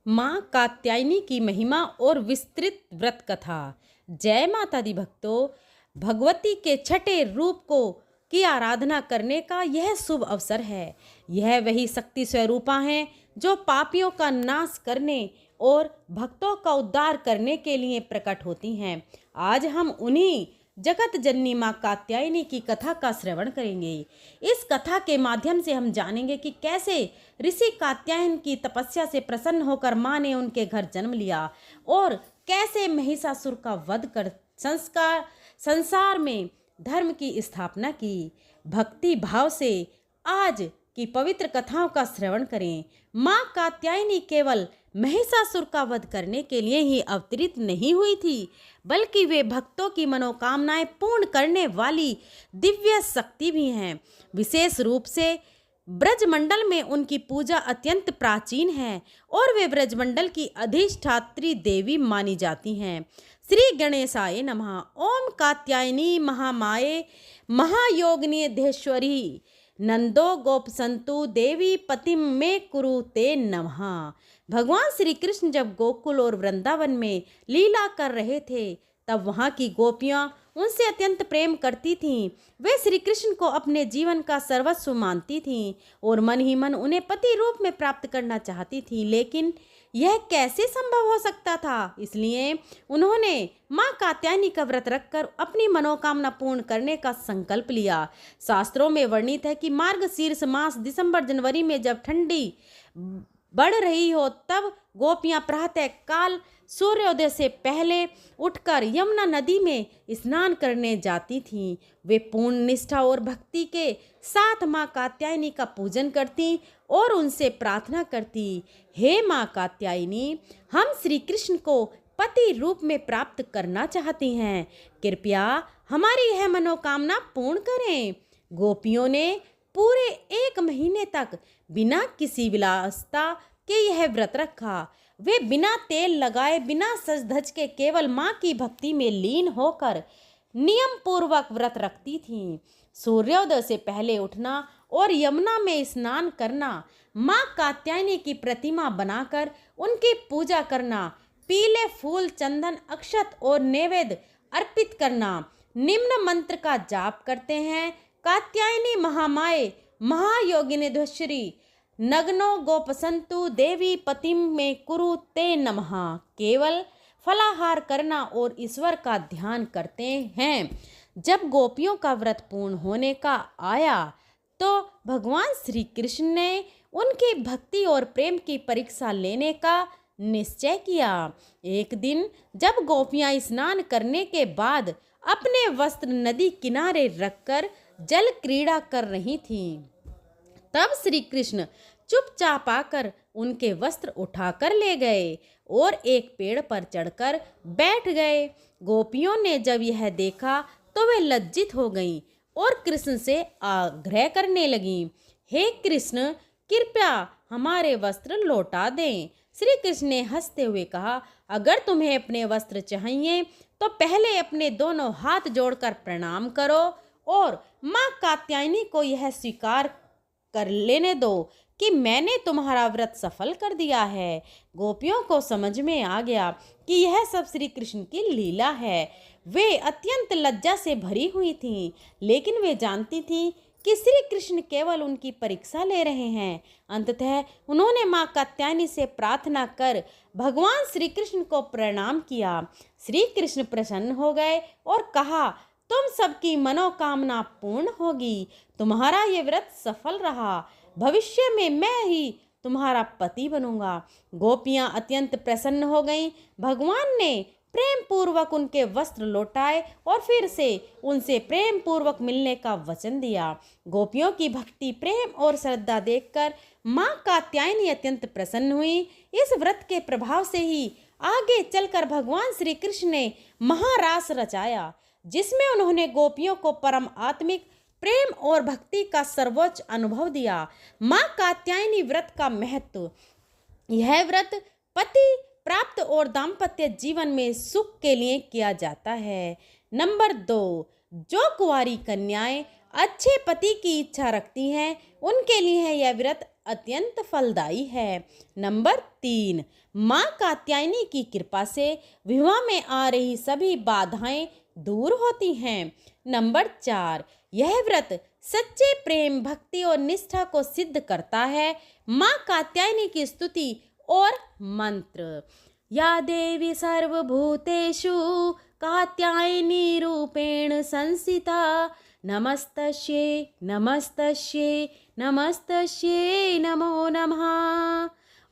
माँ कात्यायनी की महिमा और विस्तृत व्रत कथा। जय माता दी भक्तों, भगवती के छठे रूप को की आराधना करने का यह शुभ अवसर है। यह वही शक्ति स्वरूपा हैं जो पापियों का नाश करने और भक्तों का उद्धार करने के लिए प्रकट होती हैं। आज हम उन्हीं जगत जननी माँ कात्यायनी की कथा का श्रवण करेंगे। इस कथा के माध्यम से हम जानेंगे कि कैसे ऋषि कात्यायन की तपस्या से प्रसन्न होकर माँ ने उनके घर जन्म लिया और कैसे महिषासुर का वध कर संसार में धर्म की स्थापना की। भक्ति भाव से आज की पवित्र कथाओं का श्रवण करें। माँ कात्यायनी केवल महिषासुर का वध करने के लिए ही अवतरित नहीं हुई थी, बल्कि वे भक्तों की मनोकामनाएं पूर्ण करने वाली दिव्य शक्ति भी हैं। विशेष रूप से ब्रजमंडल में उनकी पूजा अत्यंत प्राचीन है और वे ब्रजमंडल की अधिष्ठात्री देवी मानी जाती हैं। श्री गणेशाय नमः। ओम कात्यायनी महामाये महायोगिनीधेश्वरी नंदो गोपसंतु देवी पतिम में कुरु ते नमः। भगवान श्री कृष्ण जब गोकुल और वृंदावन में लीला कर रहे थे, तब वहाँ की गोपियाँ उनसे अत्यंत प्रेम करती थीं। वे श्री कृष्ण को अपने जीवन का सर्वस्व मानती थीं और मन ही मन उन्हें पति रूप में प्राप्त करना चाहती थीं, लेकिन यह कैसे संभव हो सकता था। इसलिए उन्होंने माँ कात्यायनी का व्रत रखकर अपनी मनोकामना पूर्ण करने का संकल्प लिया। शास्त्रों में वर्णित है कि मार्गशीर्ष मास दिसंबर जनवरी में जब ठंडी बढ़ रही हो, तब गोपियां प्रातः काल सूर्योदय से पहले उठकर यमुना नदी में स्नान करने जाती थीं। वे पूर्ण निष्ठा और भक्ति के साथ माँ कात्यायनी का पूजन करती और उनसे प्रार्थना करती, हे माँ कात्यायनी, हम श्री कृष्ण को पति रूप में प्राप्त करना चाहती हैं, कृपया हमारी यह मनोकामना पूर्ण करें। गोपियों ने पूरे 1 महीने तक बिना किसी विलासता के यह व्रत रखा। वे बिना तेल लगाए, बिना सज धज के केवल माँ की भक्ति में लीन होकर नियम पूर्वक व्रत रखती थीं। सूर्योदय से पहले उठना और यमुना में स्नान करना, माँ कात्यायनी की प्रतिमा बनाकर उनकी पूजा करना, पीले फूल, चंदन, अक्षत और नैवेद्य अर्पित करना, निम्न मंत्र का जाप करते हैं, कात्यायनी महामाये महायोगिनीधेश्वरी नग्नो गोपसंतु देवी पतिम में कुरु ते नमः। केवल फलाहार करना और ईश्वर का ध्यान करते हैं। जब गोपियों का व्रत पूर्ण होने का आया, तो भगवान श्री कृष्ण ने उनकी भक्ति और प्रेम की परीक्षा लेने का निश्चय किया। एक दिन जब गोपियां स्नान करने के बाद अपने वस्त्र नदी किनारे रखकर जल क्रीड़ा कर रही थीं, तब श्री कृष्ण चुपचाप आकर उनके वस्त्र उठाकर ले गए और एक पेड़ पर चढ़कर बैठ गए। गोपियों ने जब यह देखा तो वे लज्जित हो गईं और कृष्ण से आग्रह करने लगीं, हे कृष्ण, कृपया हमारे वस्त्र लौटा दें। श्री कृष्ण ने हंसते हुए कहा, अगर तुम्हें अपने वस्त्र चाहिए तो पहले अपने दोनों हाथ जोड़कर प्रणाम करो और माँ कात्यायनी को यह स्वीकार कर लेने दो कि मैंने तुम्हारा व्रत सफल कर दिया है। गोपियों को समझ में आ गया कि यह सब श्री कृष्ण की लीला है। वे अत्यंत लज्जा से भरी हुई थीं, लेकिन वे जानती थीं कि श्री कृष्ण केवल उनकी परीक्षा ले रहे हैं। अंततः उन्होंने माँ कात्यायनी से प्रार्थना कर भगवान श्री कृष्ण को प्रणाम किया। श्री कृष्ण प्रसन्न हो गए और कहा, तुम सबकी मनोकामना पूर्ण होगी, तुम्हारा ये व्रत सफल रहा, भविष्य में मैं ही तुम्हारा पति बनूंगा। गोपियां अत्यंत प्रसन्न हो गईं। भगवान ने प्रेम पूर्वक उनके वस्त्र लौटाए और फिर से उनसे प्रेम पूर्वक मिलने का वचन दिया। गोपियों की भक्ति, प्रेम और श्रद्धा देखकर माँ कात्यायनी अत्यंत प्रसन्न हुई। इस व्रत के प्रभाव से ही आगे चलकर भगवान श्री कृष्ण ने महारास रचाया, जिसमें उन्होंने गोपियों को परम आत्मिक प्रेम और भक्ति का सर्वोच्च अनुभव दिया। माँ कात्यायनी व्रत का महत्व। यह व्रत पति प्राप्त और दाम्पत्य जीवन में सुख के लिए किया जाता है। नंबर 2, जो कुंवारी कन्याएं अच्छे पति की इच्छा रखती हैं, उनके लिए यह व्रत अत्यंत फलदायी है। नंबर 3, माँ कात्यायनी की कृपा से विवाह में आ रही सभी बाधाएं दूर होती हैं। नंबर 4, यह व्रत सच्चे प्रेम, भक्ति और निष्ठा को सिद्ध करता है। माँ कात्यायनी की स्तुति और मंत्र। या देवी सर्वभूतेषु कात्यायनी रूपेण संस्थिता, नमस्तस्यै नमस्तस्यै नमस्तस्यै नमो नमः।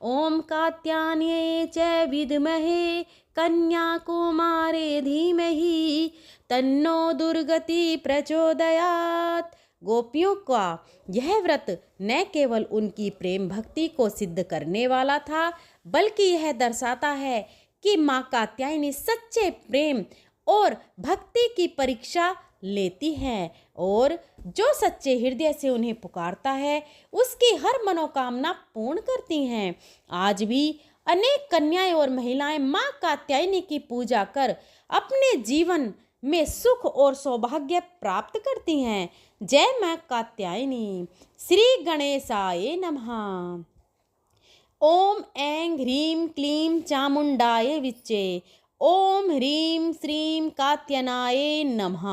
ओम कात्यायन्यै च विद्महे कन्याकुमारी धीमहि तन्नो दुर्गति प्रचोदयात्। गोपियों का यह व्रत न केवल उनकी प्रेम भक्ति को सिद्ध करने वाला था, बल्कि यह दर्शाता है कि माँ कात्यायनी सच्चे प्रेम और भक्ति की परीक्षा लेती है और जो सच्चे हृदय से उन्हें पुकारता है उसकी हर मनोकामना पूर्ण करती हैं। आज भी अनेक कन्याएं और महिलाएं माँ कात्यायनी की पूजा कर अपने जीवन में सुख और सौभाग्य प्राप्त करती हैं। जय माँ कात्यायनी। श्री गणेशाय नमः। ओम ऐं ह्रीं क्लीं चामुंडाय विच्चे। ओम ह्रीं श्रीं कात्यायनाय नमः।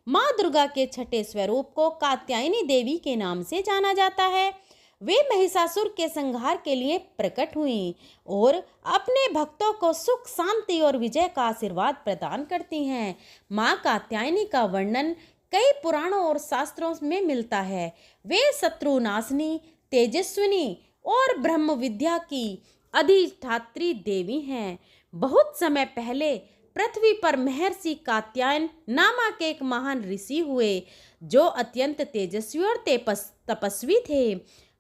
माँ दुर्गा के छठे स्वरूप को कात्यायनी देवी के नाम से जाना जाता है। वे महिषासुर के संहार के लिए प्रकट हुईं और अपने भक्तों को सुख, शांति और विजय का आशीर्वाद प्रदान करती हैं। माँ कात्यायनी का वर्णन कई पुराणों और शास्त्रों में मिलता है। वे शत्रुनाशिनी, तेजस्विनी और ब्रह्म विद्या की अधिष्ठात्री देवी हैं। बहुत समय पहले पृथ्वी पर महर्षि कात्यायन नामक एक महान ऋषि हुए जो अत्यंत तेजस्वी और तपस्वी थे।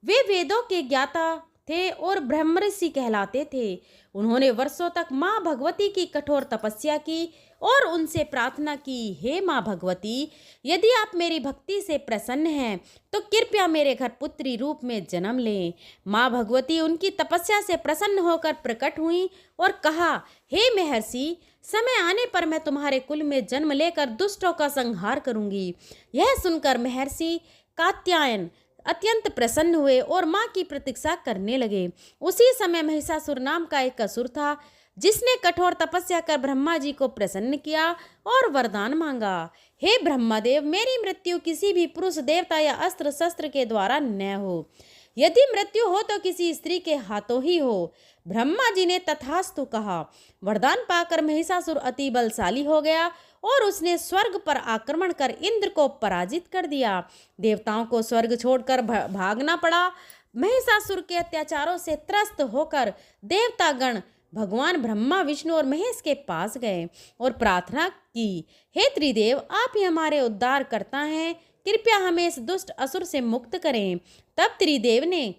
वे वेदों के ज्ञाता थे और ब्रह्मर्षि कहलाते थे। उन्होंने वर्षों तक माँ भगवती की कठोर तपस्या की और उनसे प्रार्थना की, हे माँ भगवती, यदि आप मेरी भक्ति से प्रसन्न हैं तो कृपया मेरे घर पुत्री रूप में जन्म लें। माँ भगवती उनकी तपस्या से प्रसन्न होकर प्रकट हुई और कहा, हे महर्षि, समय आने पर मैं तुम्हारे कुल में जन्म लेकर दुष्टों का संहार करूंगी। यह सुनकर महर्षि कात्यायन अत्यंत प्रसन्न हुए और माँ की प्रतीक्षा करने लगे। उसी समय महिषासुर नाम का एक असुर था जिसने कठोर तपस्या कर ब्रह्मा जी को प्रसन्न किया और वरदान मांगा, हे ब्रह्मदेव, मेरी मृत्यु किसी भी पुरुष, देवता या अस्त्र शस्त्र के द्वारा न हो। यदि मृत्यु हो तो किसी स्त्री के हाथों ही हो। ब्रह्मा जी ने तथास्तु कहा। वरदान पाकर महिषासुर अति बलशाली हो गया और उसने स्वर्ग पर आक्रमण कर इंद्र को पराजित कर दिया। देवताओं को स्वर्ग छोड़कर भागना पड़ा। महिषासुर के अत्याचारों से त्रस्त होकर देवतागण भगवान ब्रह्मा, विष्णु और महेश के पास गए और प्रार्थना की, हे त्रिदेव, आप ही हमारे उद्धार करता हैं, कृपया हमें इस दुष्ट असुर से मुक्त करें। तब त्रिदेव ने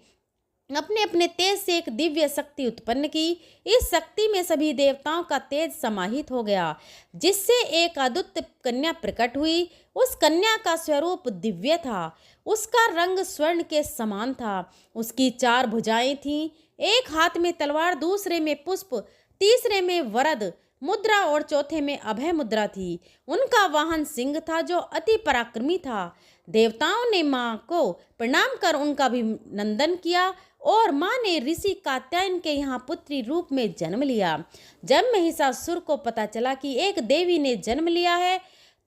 अपने अपने तेज से एक दिव्य शक्ति उत्पन्न की। इस शक्ति में सभी देवताओं का तेज समाहित हो गया, जिससे एक अद्भुत कन्या प्रकट हुई। उस कन्या का स्वरूप दिव्य था, उसका रंग स्वर्ण के समान था। उसकी 4 भुजाएं थीं, एक हाथ में तलवार, दूसरे में पुष्प, तीसरे में वरद मुद्रा और चौथे में अभय मुद्रा थी। उनका वाहन सिंह था जो अति पराक्रमी था। देवताओं ने माँ को प्रणाम कर उनका अभिनंदन किया और माँ ने ऋषि कात्यायन के यहाँ पुत्री रूप में जन्म लिया। जब महिषासुर को पता चला कि एक देवी ने जन्म लिया है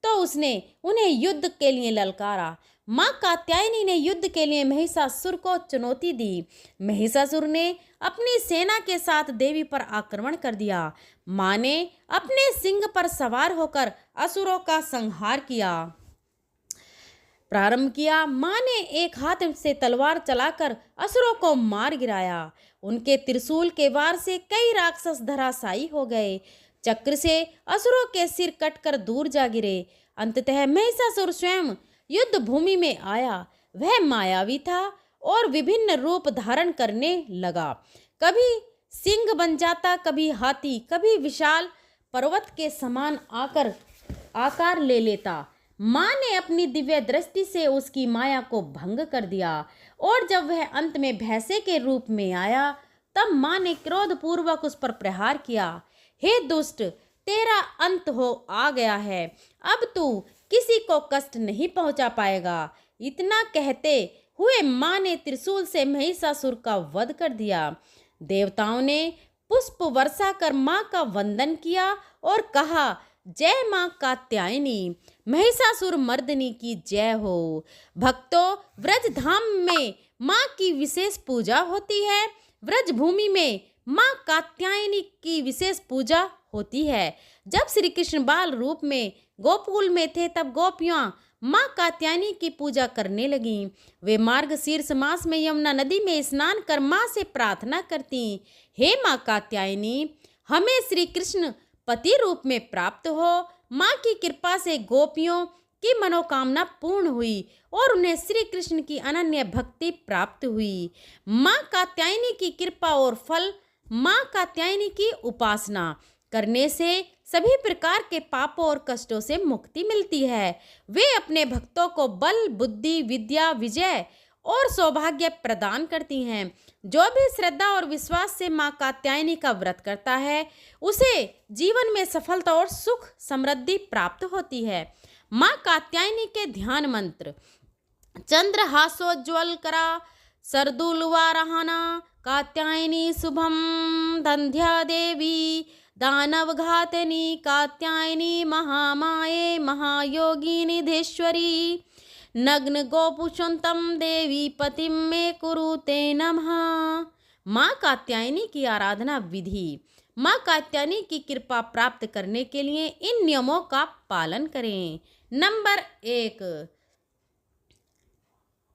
तो उसने उन्हें युद्ध के लिए ललकारा। माँ कात्यायनी ने युद्ध के लिए महिषासुर को चुनौती दी। महिषासुर ने अपनी सेना के साथ देवी पर आक्रमण कर दिया। माँ ने अपने सिंह पर सवार होकर असुरों का संहार किया प्रारंभ किया। माँ ने एक हाथ से तलवार चलाकर असुरों को मार गिराया। उनके त्रिशूल के वार से कई राक्षस धराशायी हो गए। चक्र से असुरों के सिर कटकर दूर जा गिरे। अंततः महिषासुर स्वयं युद्ध भूमि में आया। वह मायावी था और विभिन्न रूप धारण करने लगा। कभी सिंह बन जाता, कभी हाथी, कभी विशाल पर्वत के समान आकार ले लेता। माँ ने अपनी दिव्य दृष्टि से उसकी माया को भंग कर दिया और जब वह अंत में भैंसे के रूप में आया तब माँ ने क्रोधपूर्वक उस पर प्रहार किया। हे दुष्ट, तेरा अंत आ गया है, अब तू किसी को कष्ट नहीं पहुंचा पाएगा। इतना कहते हुए माँ ने त्रिशूल से महिषासुर का वध कर दिया। देवताओं ने पुष्प वर्षा कर माँ का वंदन किया और कहा, जय माँ कात्यायनी, महिषासुर मर्दनी की जय हो। भक्तों, व्रज धाम में माँ की विशेष पूजा होती है। व्रज भूमि में माँ कात्यायनी की विशेष पूजा होती है। जब श्री कृष्ण बाल रूप में गोकुल में थे तब गोपियाँ माँ कात्यायनी की पूजा करने लगीं। वे मार्गशीर्ष मास में यमुना नदी में स्नान कर माँ से प्रार्थना करती, हे माँ कात्यायनी, हमें श्री कृष्ण पति रूप में प्राप्त हो। माँ की कृपा से गोपियों की मनोकामना पूर्ण हुई और उन्हें श्री कृष्ण की अनन्य भक्ति प्राप्त हुई। माँ कात्यायनी की कृपा और फल, माँ कात्यायनी की उपासना करने से सभी प्रकार के पापों और कष्टों से मुक्ति मिलती है। वे अपने भक्तों को बल, बुद्धि, विद्या, विजय और सौभाग्य प्रदान करती हैं। जो भी श्रद्धा और विश्वास से माँ कात्यायनी का व्रत करता है, उसे जीवन में सफलता और सुख समृद्धि प्राप्त होती है। माँ कात्यायनी के ध्यान मंत्र: चंद्रहासोज्ज्वल करा सरदुलवारहाना कात्यायनी शुभम दंध्या देवी दानव घातनी कात्यायनी महामाये महायोगिनी धीश्वरी नग्न गोपुषंतम देवी पतिम में कुरुते नमः। माँ कात्यायनी की आराधना विधि: माँ कात्यायनी की कृपा प्राप्त करने के लिए इन नियमों का पालन करें। नंबर 1,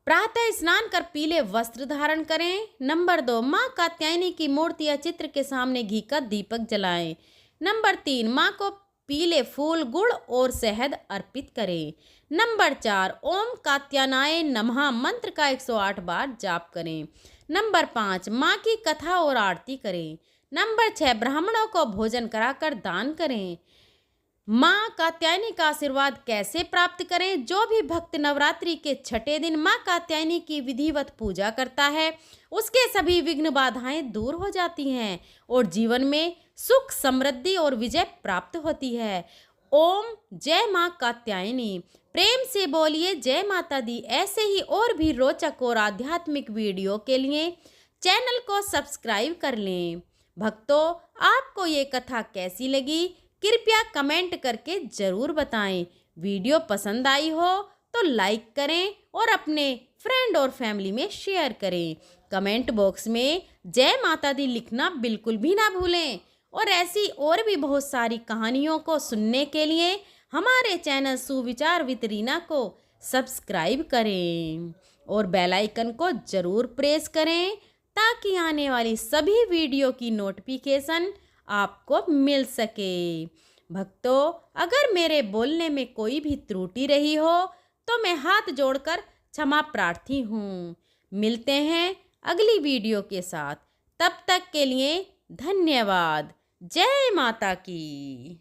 प्रातः स्नान कर पीले वस्त्र धारण करें। नंबर 2, माँ कात्यायनी की मूर्ति या चित्र के सामने घी का दीपक जलाएं। नंबर 3, माँ को पीले फूल, गुड़ और शहद अर्पित करें। नंबर 4, ओम कात्यायनाय नमः मंत्र का 108 बार जाप करें। नंबर 5, माँ की कथा और आरती करें। नंबर 6, ब्राह्मणों को भोजन कराकर दान करें। माँ कात्यायनी का आशीर्वाद कैसे प्राप्त करें? जो भी भक्त नवरात्रि के छठे दिन माँ कात्यायनी की विधिवत पूजा करता है, उसके सभी विघ्न बाधाएं दूर हो जाती हैं और जीवन में सुख, समृद्धि और विजय प्राप्त होती है। ओम जय माँ कात्यायनी। प्रेम से बोलिए जय माता दी। ऐसे ही और भी रोचक और आध्यात्मिक वीडियो के लिए चैनल को सब्सक्राइब कर लें। भक्तों, आपको ये कथा कैसी लगी, कृपया कमेंट करके ज़रूर बताएं। वीडियो पसंद आई हो तो लाइक करें और अपने फ्रेंड और फैमिली में शेयर करें। कमेंट बॉक्स में जय माता दी लिखना बिल्कुल भी ना भूलें। और ऐसी और भी बहुत सारी कहानियों को सुनने के लिए हमारे चैनल सुविचार विद रीना को सब्सक्राइब करें और बेल आइकन को ज़रूर प्रेस करें ताकि आने वाली सभी वीडियो की नोटिफिकेशन आपको मिल सके। भक्तों, अगर मेरे बोलने में कोई भी त्रुटि रही हो तो मैं हाथ जोड़कर क्षमा प्रार्थी हूँ। मिलते हैं अगली वीडियो के साथ। तब तक के लिए धन्यवाद। जय माता की।